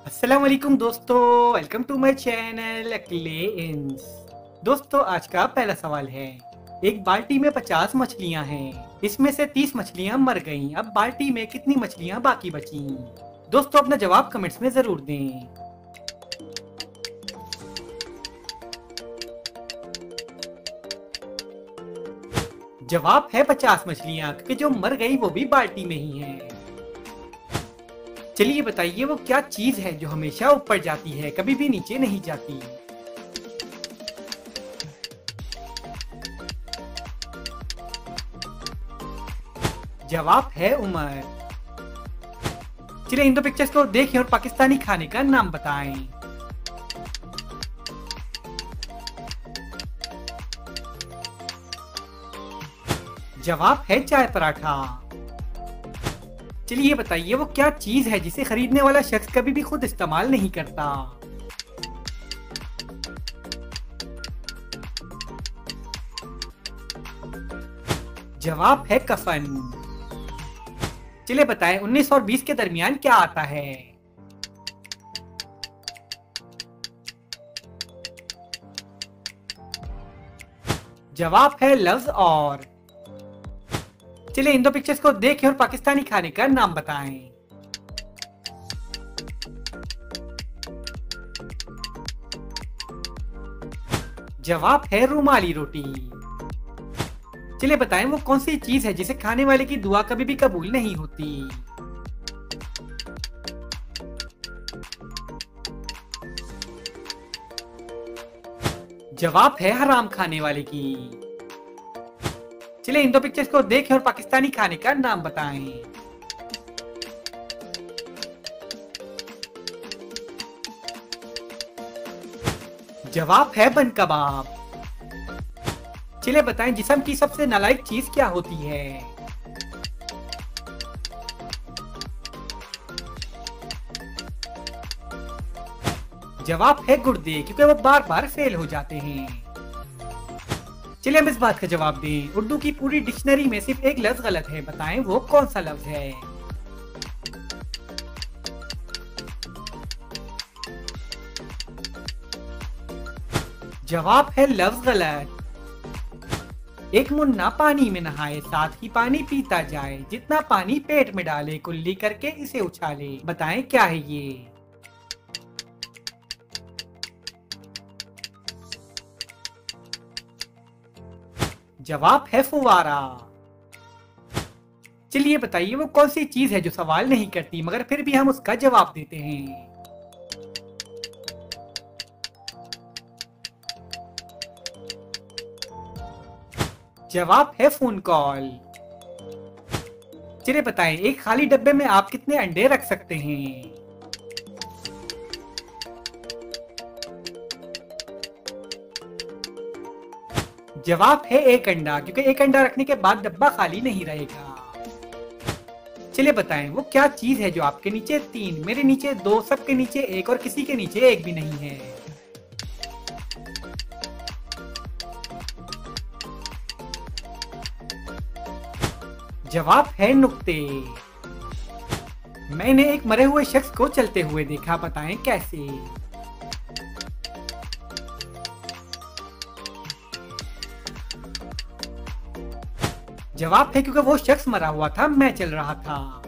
अस्सलाम वालेकुम दोस्तों, वेलकम टू माय चैनल अकेले इंस। दोस्तों आज का पहला सवाल है, एक बाल्टी में 50 मछलियां हैं, इसमें से 30 मछलियां मर गईं। अब बाल्टी में कितनी मछलियां बाकी बची? दोस्तों अपना जवाब कमेंट्स में जरूर दें। जवाब है 50 मछलियां, क्योंकि जो मर गई वो भी बाल्टी में ही है। चलिए बताइए वो क्या चीज है जो हमेशा ऊपर जाती है, कभी भी नीचे नहीं जाती? जवाब है उम्र। चलिए इन दो पिक्चर्स को देखें और पाकिस्तानी खाने का नाम बताएं। जवाब है चाय पराठा। चलिए बताइए वो क्या चीज है जिसे खरीदने वाला शख्स कभी भी खुद इस्तेमाल नहीं करता? जवाब है कफन। चलिए बताएं 19 और 20 के दरमियान क्या आता है? जवाब है लफ्ज और। चलिए इन दो पिक्चर्स को देखें और पाकिस्तानी खाने का नाम बताएं। जवाब है रुमाली रोटी। चलिए बताएं वो कौन सी चीज है जिसे खाने वाले की दुआ कभी भी कबूल नहीं होती? जवाब है हराम खाने वाले की। चलिए इन दो पिक्चर्स को देखें और पाकिस्तानी खाने का नाम बताएं। जवाब है बन कबाब। चलिए बताएं जिस्म की सबसे नालायक चीज क्या होती है? जवाब है गुर्दे, क्योंकि वो बार बार फेल हो जाते हैं। चलिए हम इस बात का जवाब दें, उर्दू की पूरी डिक्शनरी में सिर्फ एक लफ्ज गलत है, बताएं वो कौन सा लफ्ज है? जवाब है लफ्ज गलत। एक मुन्ना पानी में नहाए, साथ ही पानी पीता जाए, जितना पानी पेट में डाले कुल्ली करके इसे उछाले, बताएं क्या है ये? जवाब है फुवारा। चलिए बताइए वो कौन सी चीज है जो सवाल नहीं करती मगर फिर भी हम उसका जवाब देते हैं? जवाब है फोन कॉल। चलिए बताएं एक खाली डब्बे में आप कितने अंडे रख सकते हैं? जवाब है एक अंडा, क्योंकि एक अंडा रखने के बाद डब्बा खाली नहीं रहेगा। चलिए बताएं वो क्या चीज है जो आपके नीचे 3, मेरे नीचे 2, सबके नीचे 1 और किसी के नीचे 1 भी नहीं है? जवाब है नुक्ते। मैंने एक मरे हुए शख्स को चलते हुए देखा, बताएं कैसे? जवाब है क्योंकि वो शख्स मरा हुआ था, मैं चल रहा था।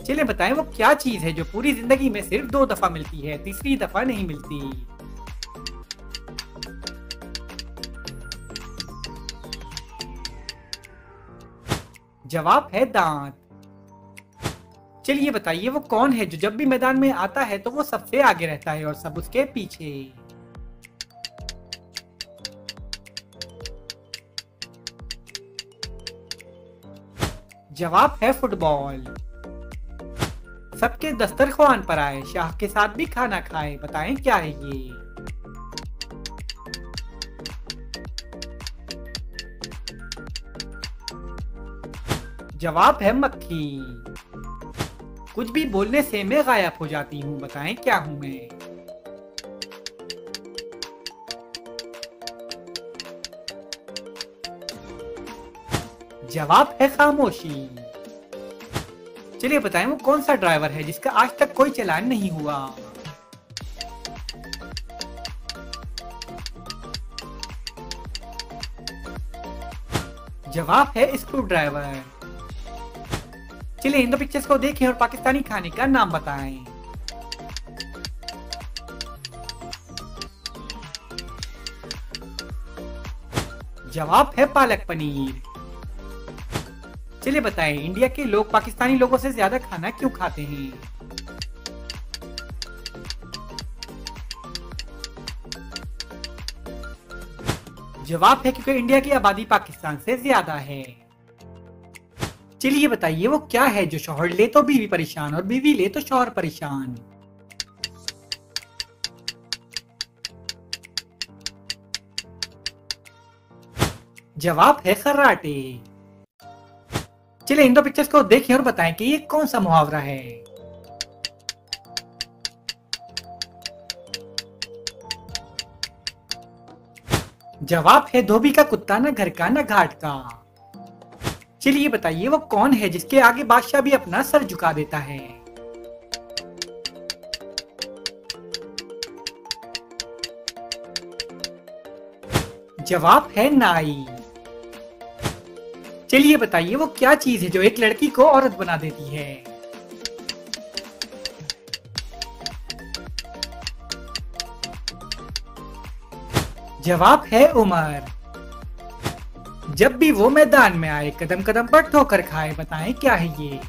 चलिए बताएं वो क्या चीज है जो पूरी जिंदगी में सिर्फ 2 दफा मिलती है, तीसरी दफा नहीं मिलती? जवाब है दांत। चलिए बताइए वो कौन है जो जब भी मैदान में आता है तो वो सबसे आगे रहता है और सब उसके पीछे? जवाब है फुटबॉल। सबके दस्तरख्वान पर आए, शाह के साथ भी खाना खाए, बताएं क्या है ये? जवाब है मक्खी। कुछ भी बोलने से मैं गायब हो जाती हूँ, बताएं क्या हूँ मैं? जवाब है खामोशी। चलिए बताएं वो कौन सा ड्राइवर है जिसका आज तक कोई चालान नहीं हुआ। जवाब है स्क्रू ड्राइवर। चलिए इन दो पिक्चर्स को देखें और पाकिस्तानी खाने का नाम बताएं। जवाब है पालक पनीर। चलिए बताएं इंडिया के लोग पाकिस्तानी लोगों से ज्यादा खाना क्यों खाते हैं। जवाब है क्योंकि इंडिया की आबादी पाकिस्तान से ज्यादा है। चलिए बताइए वो क्या है जो शौहर ले तो बीवी परेशान और बीवी ले तो शौहर परेशान। जवाब है खर्राटे। चलिए इन दो पिक्चर्स को देखें और बताएं कि ये कौन सा मुहावरा है। जवाब है धोबी का कुत्ता न घर का न घाट का। चलिए बताइए वो कौन है जिसके आगे बादशाह भी अपना सर झुका देता है। जवाब है नाई। चलिए बताइए वो क्या चीज है जो एक लड़की को औरत बना देती है। जवाब है उमर। जब भी वो मैदान में आए कदम कदम पर ठोकर खाए, बताएं क्या है ये।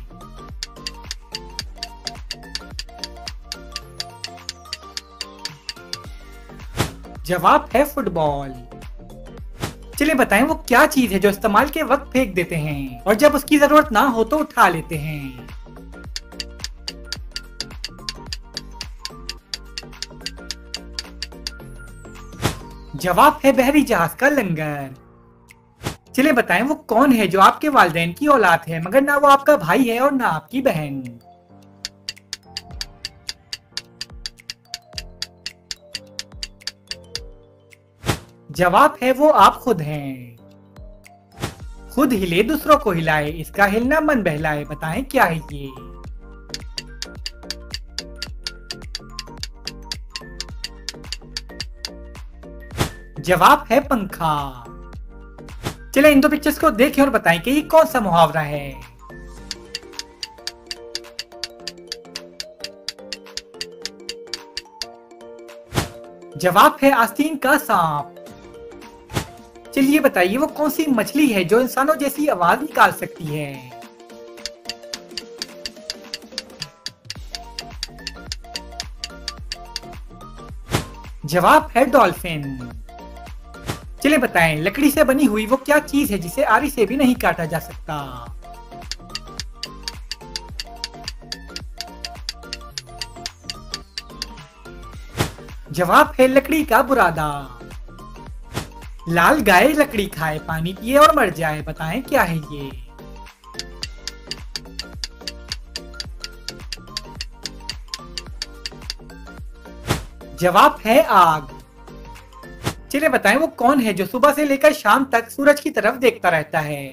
जवाब है फुटबॉल। चलिए बताएं वो क्या चीज है जो इस्तेमाल के वक्त फेंक देते हैं और जब उसकी जरूरत ना हो तो उठा लेते हैं। जवाब है बहरी जहाज का लंगर। चलिए बताएं वो कौन है जो आपके वालिदैन की औलाद है मगर ना वो आपका भाई है और ना आपकी बहन। जवाब है वो आप खुद हैं। खुद हिले दूसरों को हिलाए, इसका हिलना मन बहलाए, बताएं क्या है ये। जवाब है पंखा। चलिए इन दो पिक्चर्स को देखें और बताएं कि ये कौन सा मुहावरा है। जवाब है आस्तीन का सांप। चलिए बताइए वो कौन सी मछली है जो इंसानों जैसी आवाज निकाल सकती है। जवाब है डॉल्फिन। चलिए बताएं लकड़ी से बनी हुई वो क्या चीज है जिसे आरी से भी नहीं काटा जा सकता। जवाब है लकड़ी का बुरादा। लाल गाय लकड़ी खाए, पानी पिए और मर जाए, बताएं क्या है ये। जवाब है आग। चलिए बताएं वो कौन है जो सुबह से लेकर शाम तक सूरज की तरफ देखता रहता है।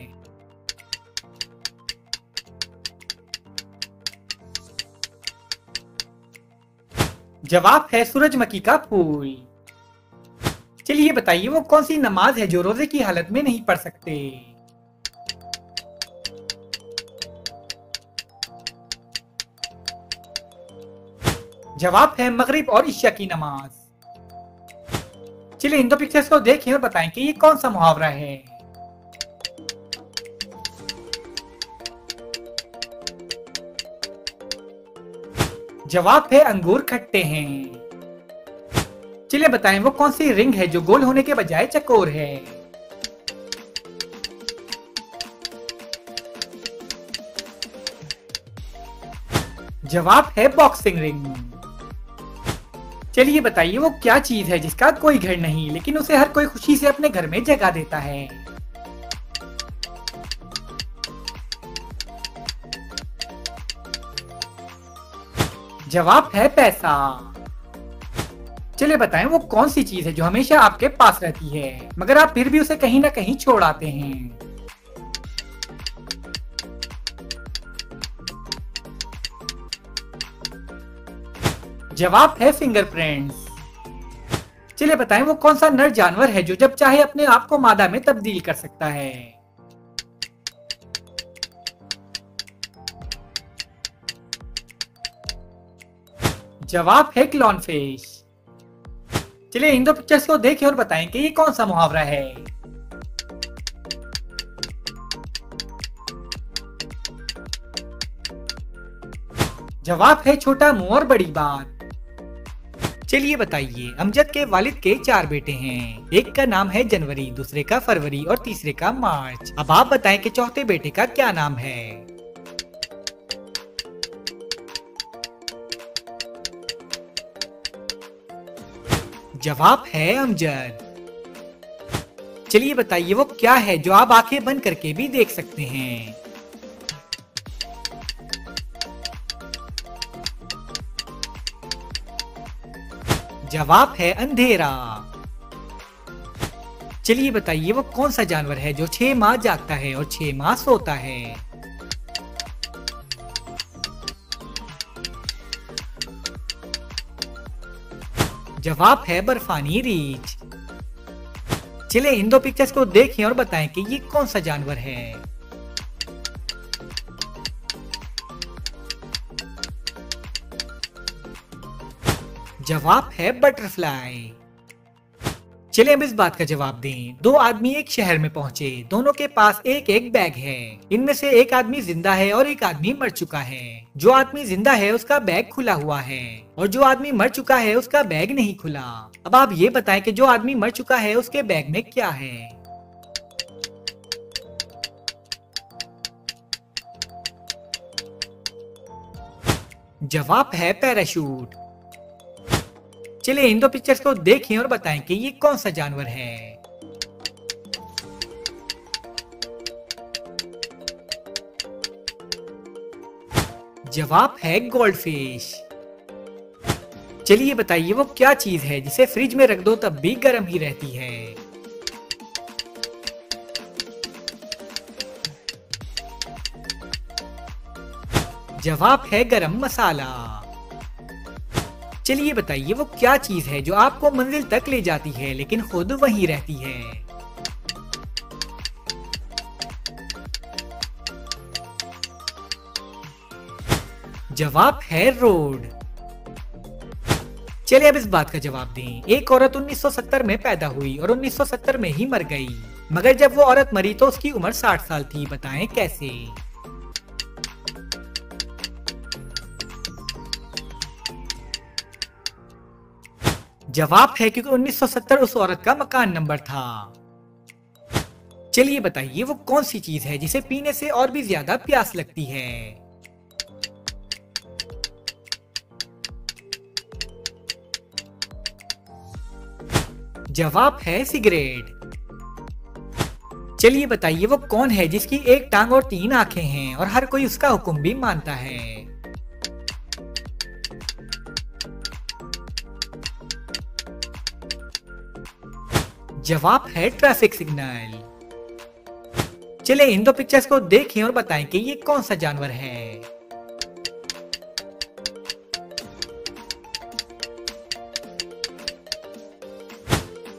जवाब है सूरजमुखी का फूल। चलिए बताइए वो कौन सी नमाज है जो रोजे की हालत में नहीं पढ़ सकते। जवाब है मगरिब और इशा की नमाज। चलिए इन दो पिक्चर्स को देखें और बताएं कि ये कौन सा मुहावरा है। जवाब है अंगूर खट्टे हैं। चलिए बताएं वो कौन सी रिंग है जो गोल होने के बजाय चकोर है। जवाब है बॉक्सिंग रिंग। चलिए बताइए वो क्या चीज है जिसका कोई घर नहीं लेकिन उसे हर कोई खुशी से अपने घर में जगह देता है। जवाब है पैसा। चलिए बताएं वो कौन सी चीज है जो हमेशा आपके पास रहती है मगर आप फिर भी उसे कहीं ना कहीं छोड़ आते हैं। जवाब है फिंगरप्रिंट्स। चलिए बताएं वो कौन सा नर जानवर है जो जब चाहे अपने आप को मादा में तब्दील कर सकता है। जवाब है क्लॉनफिश। चलिए इन दो पिक्चर्स को देखें और बताएं कि ये कौन सा मुहावरा है। जवाब है छोटा मुंह और बड़ी बात। चलिए बताइए अमजद के वालिद के 4 बेटे हैं। एक का नाम है जनवरी, दूसरे का फरवरी और तीसरे का मार्च। अब आप बताएं कि चौथे बेटे का क्या नाम है। जवाब है अमजद। चलिए बताइए वो क्या है जो आप आंखें बंद करके भी देख सकते हैं। जवाब है अंधेरा। चलिए बताइए वो कौन सा जानवर है जो 6 माह जागता है और 6 माह सोता है। जवाब है बर्फानी रीछ। चलिए इन दो पिक्चर्स को देखें और बताएं कि ये कौन सा जानवर है। जवाब है बटरफ्लाई। चलिए अब इस बात का जवाब दें। 2 आदमी एक शहर में पहुंचे, दोनों के पास एक एक बैग है। इनमें से एक आदमी जिंदा है और एक आदमी मर चुका है। जो आदमी जिंदा है उसका बैग खुला हुआ है और जो आदमी मर चुका है उसका बैग नहीं खुला। अब आप ये बताएं कि जो आदमी मर चुका है उसके बैग में क्या है। जवाब है पैराशूट। चलिए इन दो पिक्चर्स को देखें और बताएं कि ये कौन सा जानवर है। जवाब है गोल्डफिश। चलिए बताइए वो क्या चीज है जिसे फ्रिज में रख दो तब भी गर्म ही रहती है। जवाब है गरम मसाला। चलिए बताइए वो क्या चीज है जो आपको मंजिल तक ले जाती है लेकिन खुद वहीं रहती है। जवाब है रोड। चलिए अब इस बात का जवाब दें। एक औरत 1970 में पैदा हुई और 1970 में ही मर गई, मगर जब वो औरत मरी तो उसकी उम्र 60 साल थी। बताएं कैसे। जवाब है क्योंकि 1970 उस औरत का मकान नंबर था। चलिए बताइए वो कौन सी चीज है जिसे पीने से और भी ज्यादा प्यास लगती है। जवाब है सिगरेट। चलिए बताइए वो कौन है जिसकी एक टांग और 3 आंखें हैं और हर कोई उसका हुक्म भी मानता है। जवाब है ट्रैफिक सिग्नल। चलिए इन दो पिक्चर्स को देखें और बताएं कि ये कौन सा जानवर है।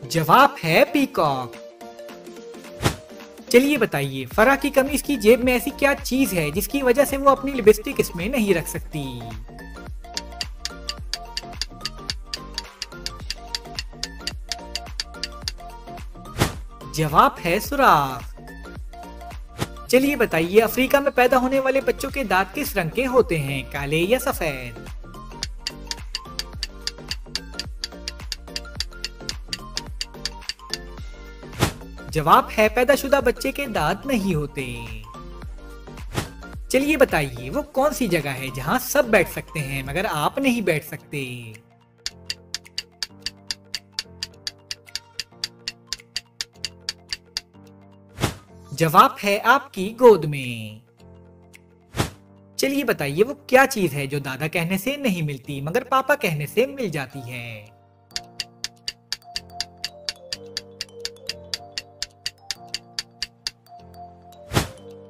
जवाब है पीकॉक। चलिए बताइए फरा की कमीज की जेब में ऐसी क्या चीज है जिसकी वजह से वो अपनी लिपस्टिक इसमें नहीं रख सकती। जवाब है सुराख। चलिए बताइए अफ्रीका में पैदा होने वाले बच्चों के दांत किस रंग के होते हैं, काले या सफेद। जवाब है पैदाशुदा बच्चे के दांत नहीं होते। चलिए बताइए वो कौन सी जगह है जहां सब बैठ सकते हैं मगर आप नहीं बैठ सकते। जवाब है आपकी गोद में। चलिए बताइए वो क्या चीज है जो दादा कहने से नहीं मिलती मगर पापा कहने से मिल जाती है।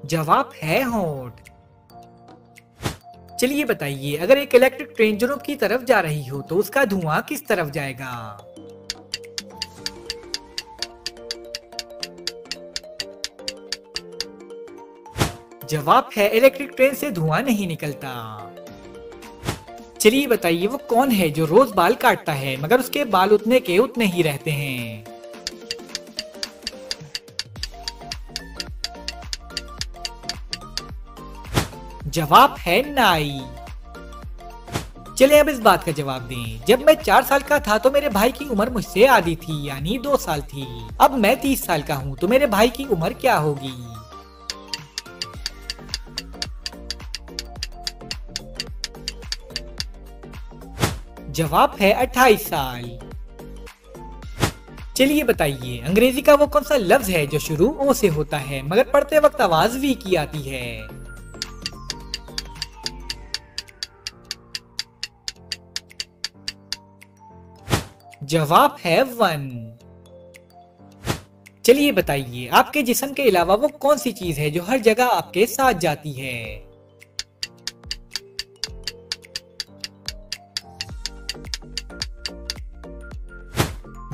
जवाब है होंठ। चलिए बताइए, अगर एक इलेक्ट्रिक ट्रेन जुनून की तरफ जा रही हो तो उसका धुआं किस तरफ जाएगा? जवाब है इलेक्ट्रिक ट्रेन से धुआं नहीं निकलता। चलिए बताइए, वो कौन है जो रोज बाल काटता है मगर उसके बाल उतने के उतने ही रहते हैं? जवाब है नाई। चलिए अब इस बात का जवाब दें। जब मैं 4 साल का था तो मेरे भाई की उम्र मुझसे आधी थी, यानी 2 साल थी। अब मैं 30 साल का हूँ तो मेरे भाई की उम्र क्या होगी? जवाब है 28 साल। चलिए बताइए, अंग्रेजी का वो कौन सा लफ्ज है जो शुरू ओ से होता है मगर पढ़ते वक्त आवाज वी की आती है? जवाब है वन। चलिए बताइए, आपके जिस्म के अलावा वो कौन सी चीज है जो हर जगह आपके साथ जाती है?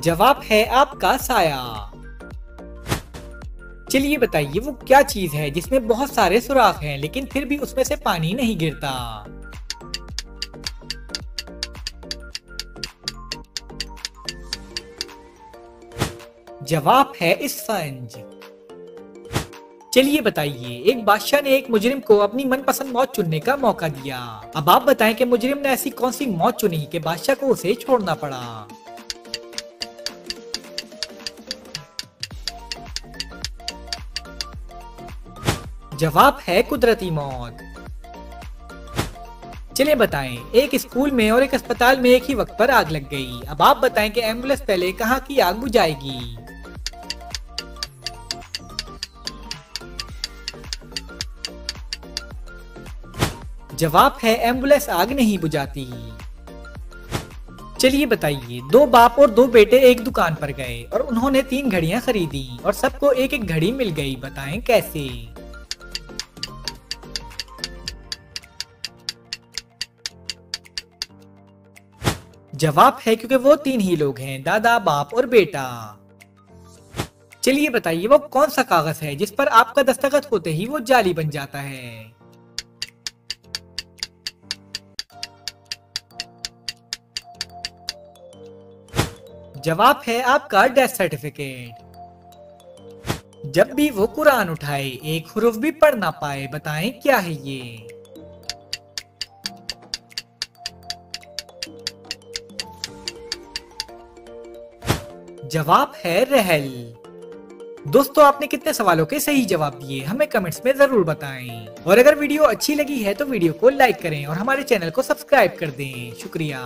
जवाब है आपका साया। चलिए बताइए, वो क्या चीज है जिसमें बहुत सारे सुराख हैं लेकिन फिर भी उसमें से पानी नहीं गिरता? जवाब है स्पंज। चलिए बताइए, एक बादशाह ने एक मुजरिम को अपनी मनपसंद मौत चुनने का मौका दिया। अब आप बताएं कि मुजरिम ने ऐसी कौन सी मौत चुनी कि बादशाह को उसे छोड़ना पड़ा? जवाब है कुदरती मौत। चलिए बताएं, एक स्कूल में और एक अस्पताल में एक ही वक्त पर आग लग गई। अब आप बताएं कि एम्बुलेंस पहले कहां की आग बुझाएगी? जवाब है एम्बुलेंस आग नहीं बुझाती। चलिए बताइए, 2 बाप और 2 बेटे एक दुकान पर गए और उन्होंने 3 घड़ियां खरीदी और सबको एक एक घड़ी मिल गई। बताएं कैसे? जवाब है क्योंकि वो 3 ही लोग हैं, दादा, बाप और बेटा। चलिए बताइए, वो कौन सा कागज है जिस पर आपका दस्तखत होते ही वो जाली बन जाता है? जवाब है आपका डेथ सर्टिफिकेट। जब भी वो कुरान उठाए एक हुरूफ भी पढ़ ना पाए। बताएं क्या है ये? जवाब है रहल। दोस्तों, आपने कितने सवालों के सही जवाब दिए हमें कमेंट्स में जरूर बताएं। और अगर वीडियो अच्छी लगी है तो वीडियो को लाइक करें और हमारे चैनल को सब्सक्राइब कर दें। शुक्रिया।